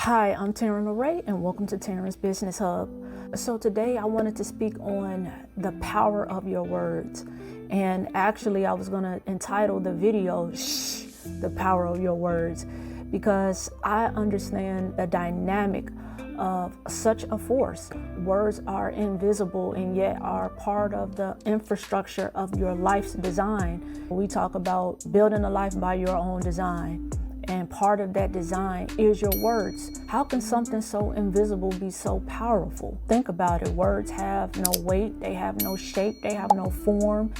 Hi, I'm Taryn and welcome to Taryns Business Hub. So today I wanted to speak on the power of your words. And actually I was going to entitle the video, The Power of Your Words, because I understand the dynamic of such a force. Words are invisible and yet are part of the infrastructure of your life's design. We talk about building a life by your own design. And part of that design is your words. How can something so invisible be so powerful? Think about it. Words have no weight, they have no shape, they have no form.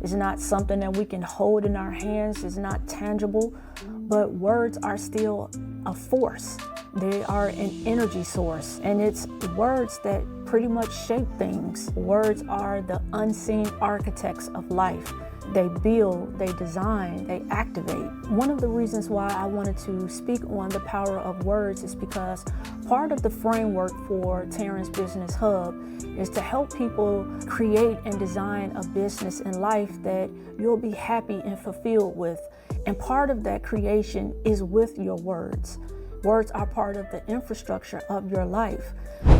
It's not something that we can hold in our hands, it's not tangible, but words are still a force. They are an energy source, and it's words that pretty much shape things. Words are the unseen architects of life. They build, they design, they activate. One of the reasons why I wanted to speak on the power of words is because part of the framework for Taryns Business Hub is to help people create and design a business and life that you'll be happy and fulfilled with. And part of that creation is with your words. Words are part of the infrastructure of your life.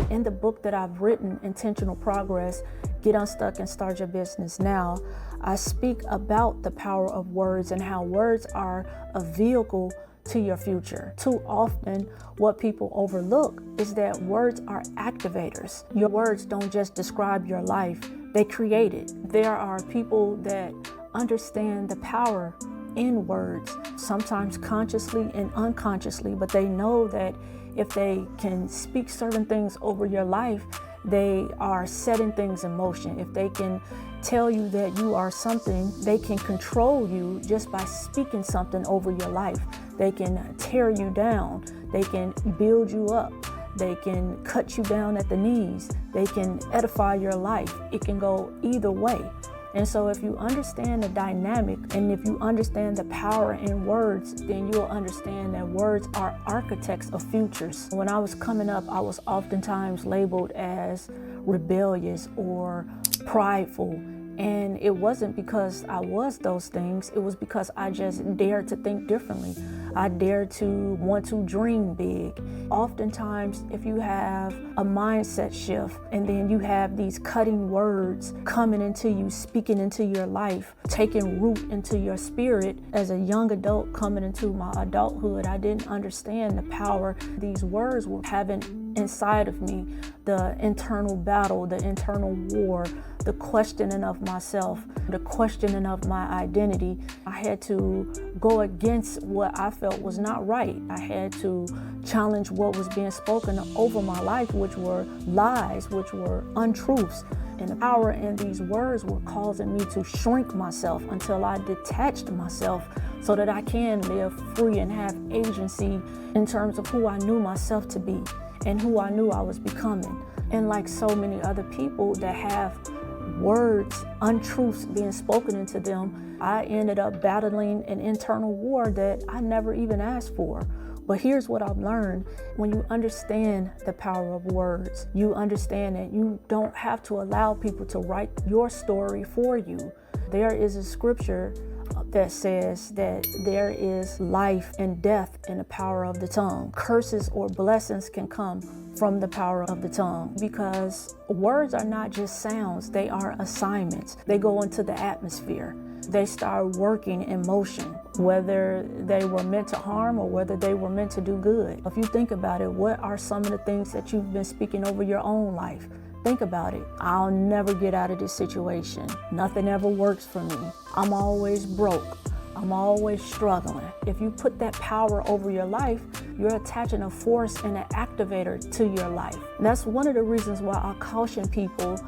In the book that I've written, Intentional Progress, Get Unstuck and Start Your Business Now, I speak about the power of words and how words are a vehicle to your future. Too often, what people overlook is that words are activators. Your words don't just describe your life, they create it. There are people that understand the power in words, sometimes consciously and unconsciously, but they know that if they can speak certain things over your life, they are setting things in motion. If they can tell you that you are something, they can control you just by speaking something over your life. They can tear you down. They can build you up. They can cut you down at the knees. They can edify your life. It can go either way. And so if you understand the dynamic and if you understand the power in words, then you'll understand that words are architects of futures. When I was coming up, I was oftentimes labeled as rebellious or prideful. And it wasn't because I was those things, it was because I just dared to think differently. I dared to want to dream big. Oftentimes, if you have a mindset shift and then you have these cutting words coming into you, speaking into your life, taking root into your spirit, as a young adult coming into my adulthood, I didn't understand the power these words were having inside of me, the internal battle, the internal war, the questioning of myself, the questioning of my identity. I had to go against what I felt was not right. I had to challenge what was being spoken over my life, which were lies, which were untruths. And the power in these words were causing me to shrink myself until I detached myself so that I can live free and have agency in terms of who I knew myself to be and who I knew I was becoming. And like so many other people that have words, untruths being spoken into them, I ended up battling an internal war that I never even asked for. But here's what I've learned. When you understand the power of words, you understand that you don't have to allow people to write your story for you. There is a scripture that says that there is life and death in the power of the tongue. Curses or blessings can come from the power of the tongue, because words are not just sounds, they are assignments. They go into the atmosphere. They start working in motion, whether they were meant to harm or whether they were meant to do good. If you think about it, what are some of the things that you've been speaking over your own life? Think about it. I'll never get out of this situation. Nothing ever works for me. I'm always broke. I'm always struggling. If you put that power over your life, you're attaching a force and an activator to your life. And that's one of the reasons why I caution people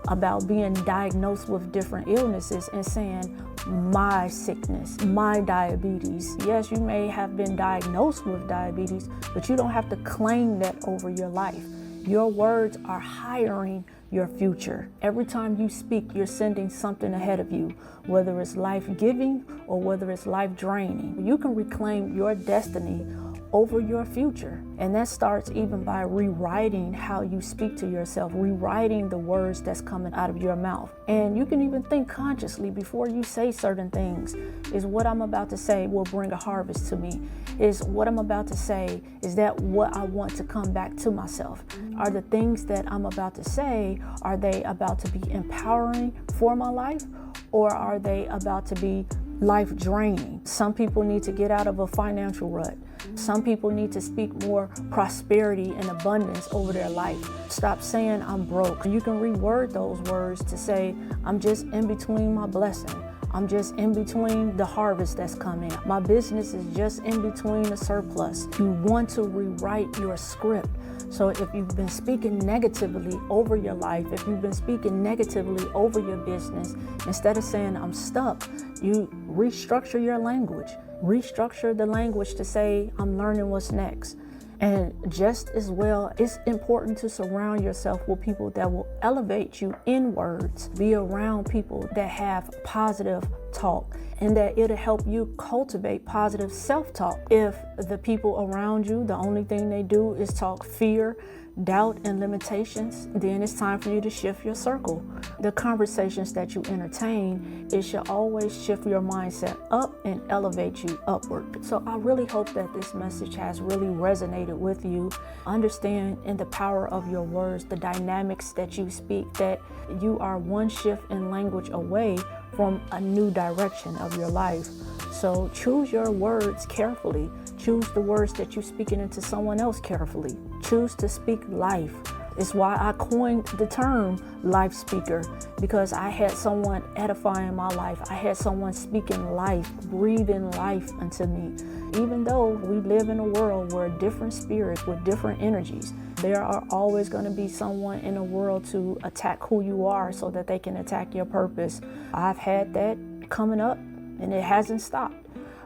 about being diagnosed with different illnesses and saying, my sickness, my diabetes. Yes, you may have been diagnosed with diabetes, but you don't have to claim that over your life. Your words are hiring your future. Every time you speak, you're sending something ahead of you, whether it's life-giving or whether it's life-draining. You can reclaim your destiny over your future. And that starts even by rewriting how you speak to yourself, rewriting the words that's coming out of your mouth. And you can even think consciously before you say certain things. Is what I'm about to say will bring a harvest to me? Is what I'm about to say, is that what I want to come back to myself? Are the things that I'm about to say, are they about to be empowering for my life, or are they about to be life draining? Some people need to get out of a financial rut. Some people need to speak more prosperity and abundance over their life. Stop saying I'm broke. You can reword those words to say, I'm just in between my blessing. I'm just in between the harvest that's coming. My business is just in between the surplus. You want to rewrite your script. So if you've been speaking negatively over your life, if you've been speaking negatively over your business, instead of saying I'm stuck, you restructure your language. Restructure the language to say I'm learning what's next. And just as well, it's important to surround yourself with people that will elevate you in words. Be around people that have positive talk, and that it'll help you cultivate positive self-talk. If the people around you, the only thing they do is talk fear, doubt, and limitations, then it's time for you to shift your circle. The conversations that you entertain, it should always shift your mindset up and elevate you upward. So I really hope that this message has really resonated with you. Understand in the power of your words, the dynamics that you speak, that you are one shift in language away from a new direction of your life. So choose your words carefully. Choose the words that you're speaking into someone else carefully. Choose to speak life. It's why I coined the term life speaker, because I had someone edifying my life. I had someone speaking life, breathing life into me. Even though we live in a world where different spirits with different energies, there are always going to be someone in the world to attack who you are so that they can attack your purpose. I've had that coming up and it hasn't stopped.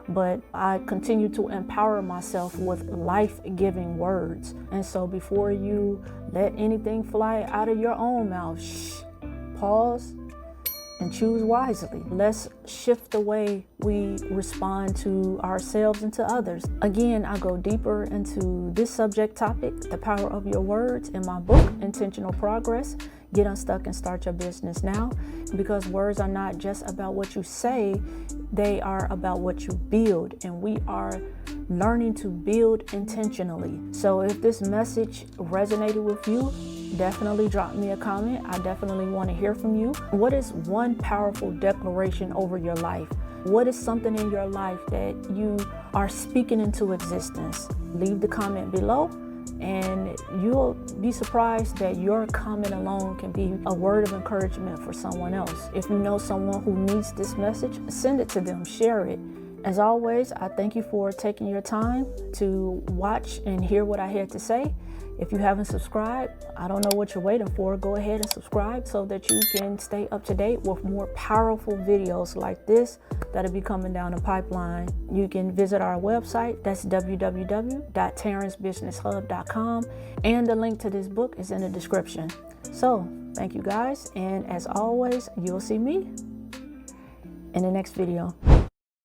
But I continue to empower myself with life-giving words. And so before you let anything fly out of your own mouth, pause and choose wisely. Let's shift the way we respond to ourselves and to others. Again, I go deeper into this subject topic, the power of your words, in my book, Intentional Progress. Get unstuck and start your business now, because words are not just about what you say, they are about what you build, and we are learning to build intentionally. So if this message resonated with you, definitely drop me a comment. I definitely want to hear from you. What is one powerful declaration over your life? What is something in your life that you are speaking into existence? Leave the comment below, and you'll be surprised that your comment alone can be a word of encouragement for someone else. If you know someone who needs this message, send it to them, share it. As always, I thank you for taking your time to watch and hear what I had to say. If you haven't subscribed, I don't know what you're waiting for. Go ahead and subscribe so that you can stay up to date with more powerful videos like this that'll be coming down the pipeline. You can visit our website. That's www.TarynsBusinessHub.com. And the link to this book is in the description. So thank you guys. And as always, you'll see me in the next video.